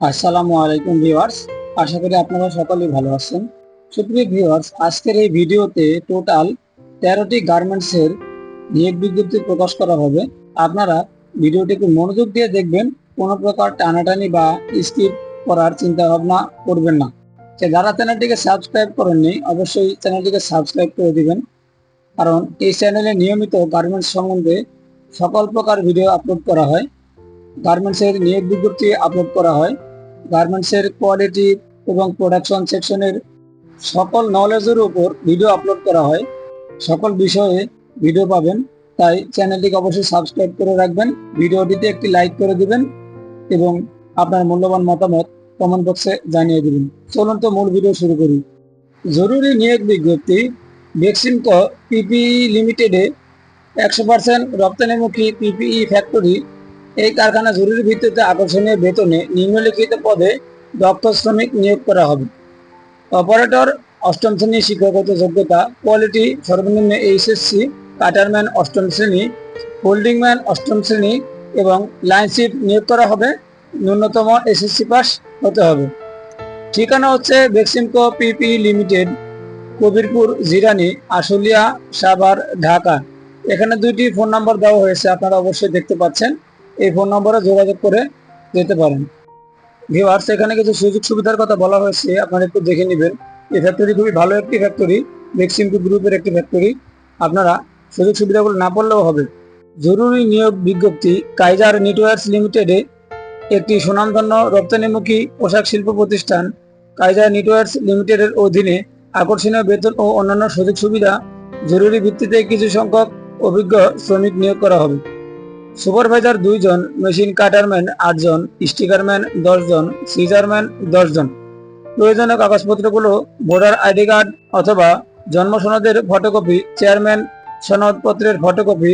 আসসালামু আলাইকুম ভিউয়ার্স, আশা করি আপনারা সকলেই ভালো আছেন। সুপ্রিয় ভিউয়ার্স, আজকের এই ভিডিওতে টোটাল 13টি গার্মেন্টসের নিয়োগ বিজ্ঞপ্তি প্রকাশ করা হবে। আপনারা ভিডিওটিকে মনোযোগ দিয়ে দেখবেন, কোনো প্রকার টানাটানি বা স্কিপ করার চিন্তা ভাবনা করবেন না। যারা চ্যানেলটিকে সাবস্ক্রাইব করেননি অবশ্যই চ্যানেলটিকে সাবস্ক্রাইব করে দিবেন, কারণ এই চ্যানেলে নিয়মিত গার্মেন্টস সম্বন্ধে সকল প্রকার ভিডিও আপলোড করা হয়। গার্মেন্টসের নিয়োগ বিজ্ঞপ্তি আপলোড করা হয়, গার্মেন্টসের কোয়ালিটি এবং প্রোডাকশন সেকশনের সকল নলেজের উপর ভিডিও আপলোড করা হয়। সকল বিষয়ে ভিডিও পাবেন, তাই চ্যানেলটিকে অবশ্যই সাবস্ক্রাইব করে রাখবেন, ভিডিওটিতে একটি লাইক করে দিবেন এবং আপনার মূল্যবান মতামত কমেন্ট বক্সে জানিয়ে দিবেন। চলুন তো মূল ভিডিও শুরু করি। জরুরি নিয়োগ বিজ্ঞপ্তি। বেক্সিমকো পিপিই লিমিটেডে 100% রপ্তানিমুখী পিপিই ফ্যাক্টরি এই কারখানা জরুরি ভিত্তিতে আকর্ষণীয় বেতনে নিম্নলিখিত পদে দক্ষ শ্রমিক নিয়োগ করা হবে। অপারেটর অষ্টম শ্রেণী শিক্ষাগত যোগ্যতা, কোয়ালিটি সর্বনিম্ন এইচএসসি, কাটারম্যান অষ্টম শ্রেণী, হোল্ডিংম্যান অষ্টম শ্রেণী এবং লাইন শিফট নিয়োগ করা হবে। ন্যূনতম এসএসসি পাস হতে হবে। ঠিকানা হচ্ছে বেক্সিমকো পিপিই লিমিটেড, কবিরপুর, জিরানি, আশুলিয়া, সাভার, ঢাকা। এখানে দুইটি ফোন নাম্বার দেওয়া হয়েছে, আপনারা অবশ্যই দেখতে পাচ্ছেন। এই ফোন নম্বরে যোগাযোগ করে যেতে পারেন। ভিউয়ার্স, এখানে কিছু সুযোগ সুবিধার কথা বলা হয়েছে, আপনারা একটু দেখে নেবেন। এই ফ্যাক্টরি খুবই ভালো একটি ফ্যাক্টরি, বেক্সিমকো গ্রুপের একটি ফ্যাক্টরি। আপনারা সুযোগ সুবিধাগুলো না পড়লেও হবে। জরুরি নিয়োগ বিজ্ঞপ্তি। কাইজার নেটওয়ার্কস লিমিটেডে একটি সুনামধন্য রপ্তানিমুখী পোশাক শিল্প প্রতিষ্ঠান কাইজার নেটওয়ার্কস লিমিটেডের অধীনে আকর্ষণীয় বেতন ও অন্যান্য সুযোগ সুবিধা, জরুরি ভিত্তিতে কিছু সংখ্যক অভিজ্ঞ শ্রমিক নিয়োগ করা হবে। সুপারভাইজার 2 জন, মেশিন কাটারম্যান 8 জন, স্টিকারম্যান 10 জন, সিজারম্যান 10 জন। প্রয়োজনীয় কাগজপত্রগুলো ভোটার আইডি কার্ড অথবা জন্ম সনদের ফটোকপি, চেয়ারম্যান সনদপত্রের ফটোকপি,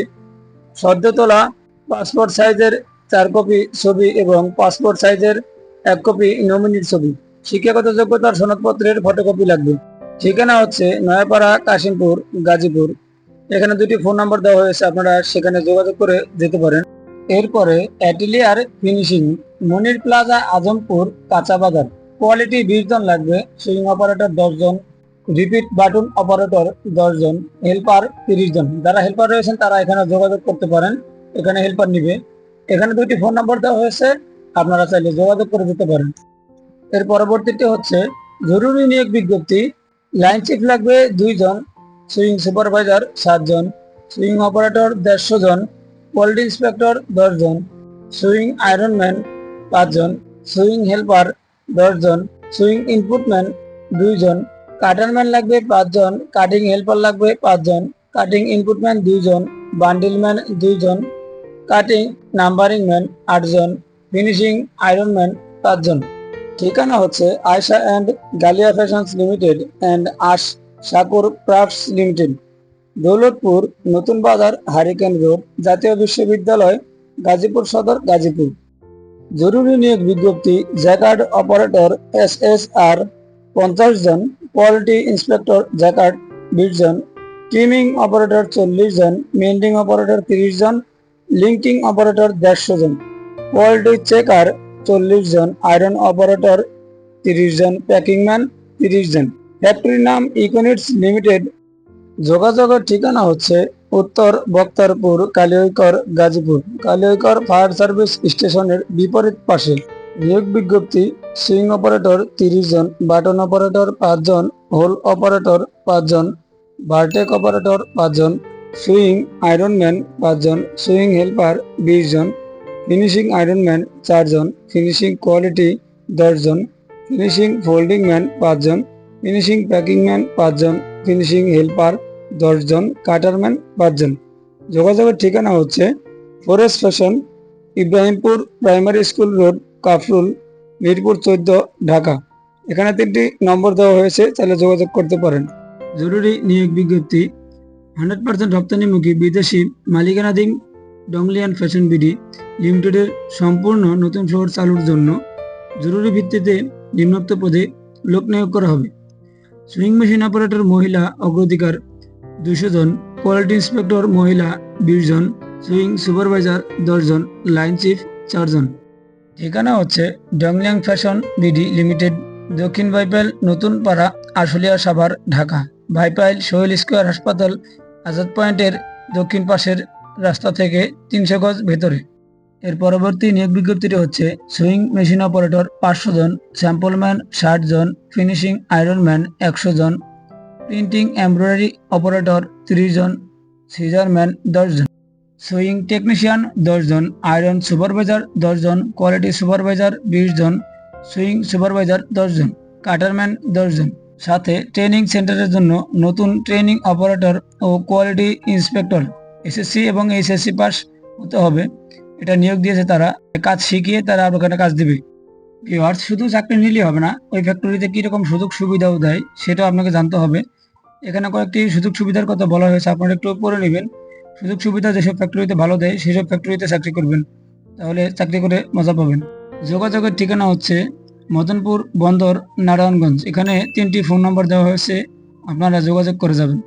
সদ্য তোলা পাসপোর্ট সাইজের 4 কপি ছবি এবং পাসপোর্ট সাইজের 1 কপি নমিনির ছবি। শিক্ষাগত যোগ্যতার সনদপত্রের ফটোকপি লাগবে। ঠিকানা হচ্ছে নয়াপাড়া, কাশিমপুর, গাজীপুর। এখানে দুটি ফোন নাম্বার দেওয়া হয়েছে, আপনারা সেখানে যোগাযোগ করে যেতে পারেন। এরপরে অ্যাটেলিয়ার ফিনিশিং, মনির প্লাজা, আজমপুর, কাঁচা বাজার। কোয়ালিটি 20 জন লাগবে। সুইং অপারেটর 10 জন, রিপিট বাটন অপারেটর 10 জন, হেল্পার 30 জন। যারা হেল্পার রয়েছেন তারা এখানে যোগাযোগ করতে পারেন, এখানে হেল্পার নিবে। এখানে দুটি ফোন নাম্বার দেওয়া হয়েছে, আপনারা চাইলে যোগাযোগ করে যেতে পারেন। এর পরবর্তীতে হচ্ছে জরুরি নিয়োগ বিজ্ঞপ্তি। লাইন চিফ লাগবে 2 জন, সুইং সুপারভাইজার 7 জন, সুইং অপারেটর 150 জন, কোয়ালিটি ইন্সপেক্টর 10 জন, সুইং আয়রনম্যান 5 জন, সুইং হেল্পার 10 জন, সুইং ইনপুটম্যান 2 জন, কাটারম্যান লাগবে 5 জন, কাটিং হেল্পার লাগবে 5 জন, কাটিং ইনপুটম্যান 2 জন, বান্ডিলম্যান 2 জন, কাটিং নাম্বারিং ম্যান 8 জন, ফিনিশিং আয়রনম্যান 5 জন। ঠিকানা হচ্ছে Ayesha and Galia fashions limited and Ash Shakur crafts limited, Daulatpur, নতুন বাজার, হারিকেন রোড, জাতীয় বিশ্ববিদ্যালয়, গাজীপুর সদর, গাজীপুর। জরুরি নিয়োগ বিজ্ঞপ্তি। জ্যাকার্ড অপারেটর SSR 50 জন, কোয়ালিটি ইন্সপেক্টর জ্যাকার্ড 20 জন, ট্রিমিং অপারেটর 40 জন, মেন্ডিং অপারেটর 30 জন, লিঙ্কিং অপারেটর 150 জন, কোয়ালিটি চেকার 40 জন, আয়রন অপারেটর 30 জন, প্যাকিংম্যান 30 জন। ফ্যাক্টরির নাম ইকোনিটস লিমিটেড। যোগাযোগের ঠিকানা হচ্ছে উত্তর বক্তারপুর, কালিয়াকৈর, গাজীপুর। কালিয়াকৈর ফায়ার সার্ভিস স্টেশনের বিপরীত পাশে। নিয়োগ বিজ্ঞপ্তি। সুইং অপারেটর 30 জন, বাটন অপারেটর 5 জন, হোল অপারেটর 5 জন, ভার্টেক অপারেটর 5 জন, সুইং আয়রনম্যান 5 জন, সুইং হেল্পার 20 জন, ফিনিশিং আয়রনম্যান 4 জন, ফিনিশিং কোয়ালিটি 10 জন, ফিনিশিং ফোল্ডিং ম্যান 5 জন, ফিনিশিং প্যাকিং ম্যান 5 জন, ফিনিশিং হেল্পার 10 জন, কাটারম্যান 5 জন। যোগাযোগের ঠিকানা হচ্ছে forest fashion, Ibrahimpur primary school road, Kafrul, Mirpur 14, Dhaka. এখানে 3টি নম্বর দেওয়া হয়েছে, চাইলে যোগাযোগ করতে পারেন। জরুরি নিয়োগ বিজ্ঞপ্তি। 100% রপ্তানিমুখী বিদেশি মালিকানাধীন ডংলিয়ান ফ্যাশন বিডি লিমিটেডের সম্পূর্ণ নতুন ফ্লোর চালুর জন্য জরুরি ভিত্তিতে নিম্নোক্ত পদে লোক নিয়োগ করা হবে। সুইং মেশিন অপারেটর মহিলা অগ্রাধিকার 200 জন, কোয়ালিটি ইন্সপেক্টর মহিলা 20 জন, সুইং সুপারভাইজার 10 জন, লাইন চিফ 4 জন। ঠিকানা হচ্ছে ডংলিয়াং ফ্যাশন বিডি লিমিটেড, দক্ষিণ বাইপাইল, নতুন পাড়া, আশুলিয়া, সাভার, ঢাকা। বাইপাইল সোহেল স্কয়ার হাসপাতাল আজাদ পয়েন্টের দক্ষিণ পাশের রাস্তা থেকে 300 গজ ভেতরে। এর পরবর্তী নিয়োগ বিজ্ঞপ্তিটি হচ্ছে সুইং মেশিন অপারেটর 500 জন, স্যাম্পলম্যান 60 জন, ফিনিশিং আয়রনম্যান 100 জন, প্রিন্টিং এমব্রয়ডারি অপারেটর 30 জন, সিজারম্যান 10 জন, সুইং টেকনিশিয়ান 10 জন, আয়রন সুপারভাইজার 10 জন, কোয়ালিটি সুপারভাইজার 20 জন, সুইং সুপারভাইজার 10 জন, কাটারম্যান 10 জন। সাথে ট্রেনিং সেন্টারের জন্য নতুন ট্রেনিং অপারেটর ও কোয়ালিটি ইন্সপেক্টর এসএসসি এবং এইচএসসি পাস হতে হবে। এটা নিয়োগ দিয়েছে তারা, কাজ শিখিয়ে তারা ওখানে কাজ দিবে। ভিউয়ার্স, শুধু চাকরি নিলেই হবে না, ওই ফ্যাক্টরিতে কীরকম সুযোগ সুবিধাও দেয় সেটাও আপনাকে জানতে হবে। এখানে কয়েকটি সুযোগ সুবিধার কথা বলা হয়েছে, আপনারা একটু পড়ে নেবেন। সুযোগ সুবিধা যেসব ফ্যাক্টরিতে ভালো দেয় সেসব ফ্যাক্টরিতে চাকরি করবেন, তাহলে চাকরি করে মজা পাবেন। যোগাযোগের ঠিকানা হচ্ছে মদনপুর বন্দর, নারায়ণগঞ্জ। এখানে 3টি ফোন নম্বর দেওয়া হয়েছে, আপনারা যোগাযোগ করে যাবেন।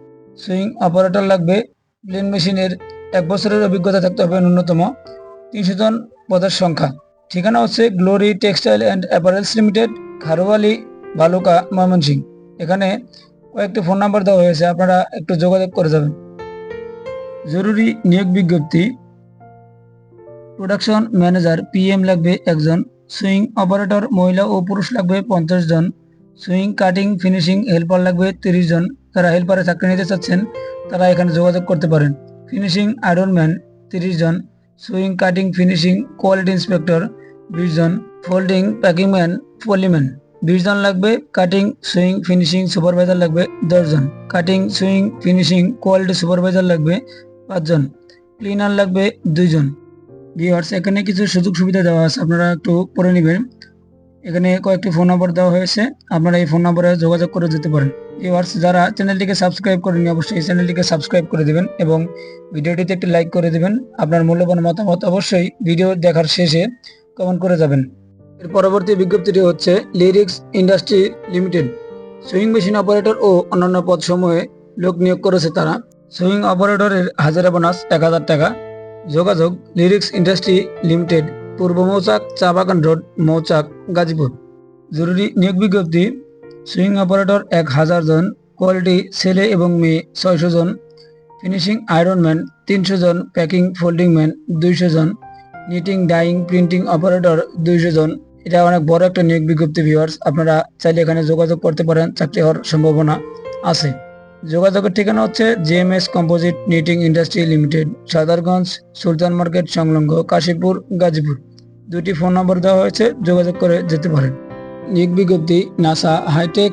সুইং অপারেটর লাগবে, প্লেন মেশিনের 1 বছরের অভিজ্ঞতা থাকতে হবে ন্যূনতম, 300 জন পদের সংখ্যা। ঠিকানা হচ্ছে glory textile and apparels limited, Kharoyali, Baluka, Mymensingh. এখানে কয়েকটি ফোন নাম্বার দেওয়া হয়েছে, আপনারা একটু যোগাযোগ করে যাবেন। জরুরি নিয়োগ বিজ্ঞপ্তি, প্রোডাকশন ম্যানেজার পিএম লাগবে 1 জন, সুইং অপারেটর মহিলা ও পুরুষ লাগবে 50 জন, সুইং কাটিং ফিনিশিং হেল্পার লাগবে 30 জন। যারা হেল্পারে চাকরি নিতে চাচ্ছেন তারা এখানে যোগাযোগ করতে পারেন। ফিনিশিং আয়রনম্যান 30 জন, sewing cutting finishing quality inspector 20 জন, ফোল্ডিং প্যাকিং ম্যান পলিম্যান 20 জন লাগবে। কাটিং সুইং ফিনিশিং সুপারভাইজার লাগবে 10 জন, cutting sewing finishing quality supervisor লাগবে 5 জন, ক্লিনার লাগবে 2 জন। ভিউয়ার্স, এখানে কিছু সুযোগ সুবিধা দেওয়া আছে, আপনারা একটু পড়ে নেবেন। এখানে কয়েকটি ফোন নম্বর দেওয়া হয়েছে, আপনারা এই ফোন নম্বরে যোগাযোগ করে যেতে পারেন। ভিউয়ার্স, যারা চ্যানেলটিকে সাবস্ক্রাইব করেননি অবশ্যই এই চ্যানেলটিকে সাবস্ক্রাইব করে দিবেন এবং ভিডিওটিতে একটি লাইক করে দিবেন। আপনার মূল্যবান মতামত অবশ্যই ভিডিও দেখার শেষে কমেন্ট করে যাবেন। এর পরবর্তী বিজ্ঞপ্তিটি হচ্ছে lyrics industry limited, sewing machine operator ও অন্যান্য পদসমূহে লোক নিয়োগ করেছে তারা। সুইং অপারেটরের হাজারা বোনাস 1000 টাকা। যোগাযোগ লিরিক্স ইন্ডাস্ট্রি লিমিটেড, পূর্ব মৌচাক, চা বাগান রোড, মৌচাক, গাজীপুর। জরুরি নিয়োগ বিজ্ঞপ্তি, সুইং অপারেটর 1000 জন, কোয়ালিটি ছেলে এবং মেয়ে 600 জন, ফিনিশিং আয়রনম্যান 300 জন, প্যাকিং ফোল্ডিং ম্যান 200 জন, নিটিং ডাইং প্রিন্টিং অপারেটর 200 জন। এটা অনেক বড় একটা নিয়োগ বিজ্ঞপ্তি। ভিউয়ার্স, আপনারা চাইলে এখানে যোগাযোগ করতে পারেন, চাকরি হওয়ার সম্ভাবনা আছে। যোগাযোগের ঠিকানা হচ্ছে JMS composite knitting industry limited, Sadarganj, Sultan market সংলগ্ন, কাশীপুর, গাজীপুর। 2টি ফোন নম্বর দেওয়া হয়েছে, যোগাযোগ করে যেতে পারেন। নিয়োগ বিজ্ঞপ্তি, Nassa hitech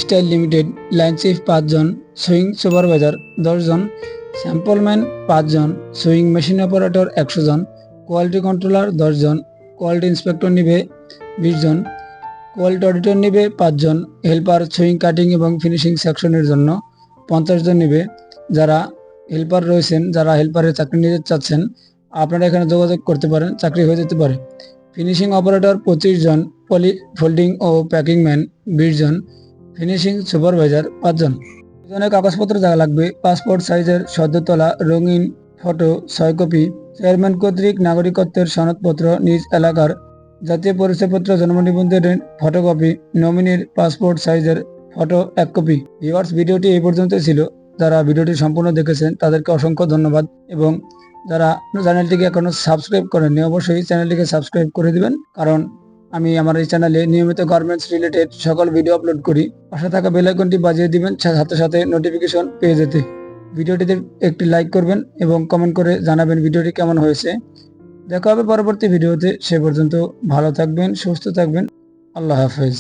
style limited, line chief 5 জন, সুইং সুপারভাইজার 10 জন, স্যাম্পলম্যান 5 জন, সুইং মেশিন অপারেটর 100 জন, কোয়ালিটি কন্ট্রোলার 10 জন, কোয়ালিটি ইন্সপেক্টর নিবে 20 জন, কোয়ালিটি অডিটর নিবে 5 জন, হেল্পার সুইং কাটিং এবং ফিনিশিং সেকশনের জন্য 50 জন নিবে। যারা হেল্পার রয়েছেন, যারা হেল্পারের চাকরি নিতে চাচ্ছেন, আপনারা এখানে যোগাযোগ করতে পারেন, চাকরি হয়ে যেতে পারে। ফিনিশিং অপারেটর 25 জন, পলি ফোল্ডিং ও প্যাকিং ম্যান 20 জন, ফিনিশিং সুপারভাইজার 5 জন। দুজনের কাগজপত্র যা লাগবে, পাসপোর্ট সাইজের সদ্য তোলা রঙিন ফটো 6 কপি, চেয়ারম্যান কর্তৃক নাগরিকত্বের সনদপত্র, নিজ এলাকার জাতীয় পরিচয়পত্র, জন্ম নিবন্ধনের ফটোকপি, নমিনির পাসপোর্ট সাইজের ফটো 1 কপি। ভিউয়ার্স, ভিডিওটি এই পর্যন্ত ছিল। যারা ভিডিওটি সম্পূর্ণ দেখেছেন তাদেরকে অসংখ্য ধন্যবাদ এবং যারা চ্যানেলটিকে এখনো সাবস্ক্রাইব করেননি অবশ্যই চ্যানেলটিকে সাবস্ক্রাইব করে দিবেন, কারণ আমি আমার এই চ্যানেলে নিয়মিত গার্মেন্টস রিলেটেড সকল ভিডিও আপলোড করি। পাশে থাকা বেল আইকনটি বাজিয়ে দিবেন সাথে সাথে নোটিফিকেশন পেয়ে যেতে। ভিডিওটিতে একটি লাইক করবেন এবং কমেন্ট করে জানাবেন ভিডিওটি কেমন হয়েছে। দেখা হবে পরবর্তী ভিডিওতে, সে পর্যন্ত ভালো থাকবেন, সুস্থ থাকবেন। আল্লাহ হাফেজ।